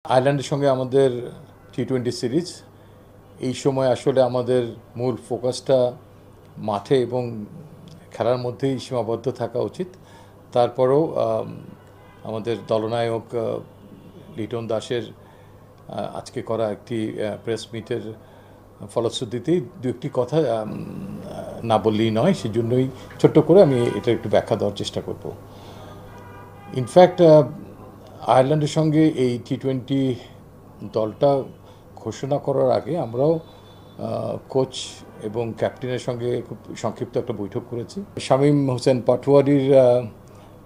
আয়ারল্যান্ডের সঙ্গে আমাদের টি-20 সিরিজ এই সময় আসলে আমাদের মূল ফোকাসটা মাঠে এবং খেলার মধ্যেই সীমাবদ্ধ থাকা উচিত। তারপরেও আমাদের দলনায়ক লিটন দাসের আজকে করা একটি প্রেস মিটের ফলশ্রুতিতেই দু একটি কথা না বললেই নয়, সেজন্যই ছোট্ট করে আমি এটা একটু ব্যাখ্যা দেওয়ার চেষ্টা করব। ইনফ্যাক্ট আয়ারল্যান্ডের সঙ্গে এই টি-20 দলটা ঘোষণা করার আগে আমরাও কোচ এবং ক্যাপ্টেনের সঙ্গে খুব সংক্ষিপ্ত একটা বৈঠক করেছি। শামীম হোসেন পাটোয়ারির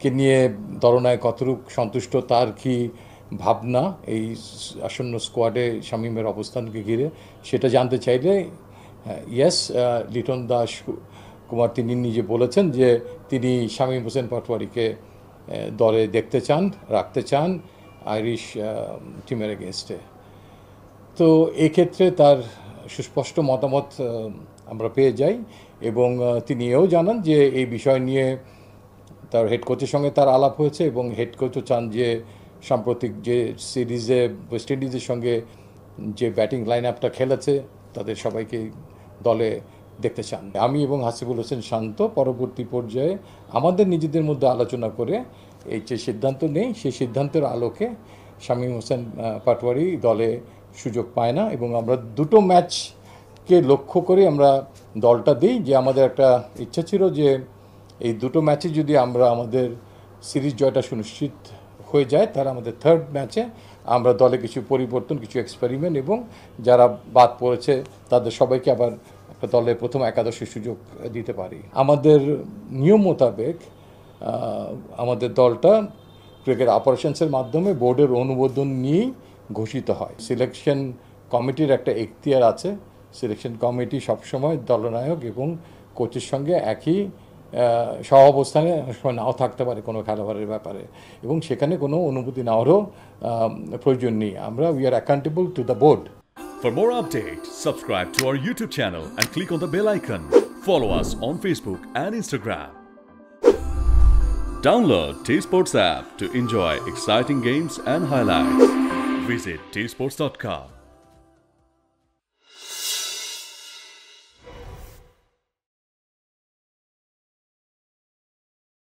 কে নিয়ে দলনায়ক কতটুক সন্তুষ্ট, তার কি ভাবনা এই আসন্ন স্কোয়াডে শামীমের অবস্থানকে ঘিরে, সেটা জানতে চাইলে ইয়েস, লিটন দাস কুমার তিনি নিজে বলেছেন যে তিনি শামীম হোসেন পাটোয়ারিকে দলে দেখতে চান, রাখতে চান আইরিশ টিমের এগেনস্টে। তো এক্ষেত্রে তার সুস্পষ্ট মতামত আমরা পেয়ে যাই এবং তিনি এও জানান যে এই বিষয় নিয়ে তার হেড কোচের সঙ্গে তার আলাপ হয়েছে এবং হেড কোচও চান যে সাম্প্রতিক যে সিরিজে ওয়েস্ট ইন্ডিজের সঙ্গে যে ব্যাটিং লাইন আপটা খেলেছে তাদের সবাইকে দলে দেখতে চান। আমি এবং হাসিবুল হোসেন শান্ত পরবর্তী পর্যায়ে আমাদের নিজেদের মধ্যে আলোচনা করে এই যে সিদ্ধান্ত নেই, সেই সিদ্ধান্তের আলোকে শামীম হোসেন পাটোয়ারি দলে সুযোগ পায় না এবং আমরা দুটো ম্যাচকে লক্ষ্য করে আমরা দলটা দিই। যে আমাদের একটা ইচ্ছা ছিল যে এই দুটো ম্যাচে যদি আমরা আমাদের সিরিজ জয়টা সুনিশ্চিত হয়ে যায়, তাহলে আমাদের থার্ড ম্যাচে আমরা দলে কিছু পরিবর্তন, কিছু এক্সপেরিমেন্ট এবং যারা বাদ পড়েছে তাদের সবাইকে আবার একটা দলের প্রথম একাদশে সুযোগ দিতে পারি। আমাদের নিয়ম মোতাবেক আমাদের দলটা ক্রিকেট অপারেশনসের মাধ্যমে বোর্ডের অনুমোদন নিয়েই ঘোষিত হয়। সিলেকশন কমিটির একটা এখতিয়ার আছে। সিলেকশন কমিটি সবসময় দলনায়ক এবং কোচের সঙ্গে একই সহাবস্থানে সময় নাও থাকতে পারে কোনো খেলোয়াড়ের ব্যাপারে, এবং সেখানে কোনো অনুমতি নেওয়ারও প্রয়োজন নেই। আমরা we are accountable to the board. For more updates, subscribe to our YouTube channel and click on the bell icon. Follow us on Facebook and Instagram. Download T-Sports app to enjoy exciting games and highlights. Visit tsports.com.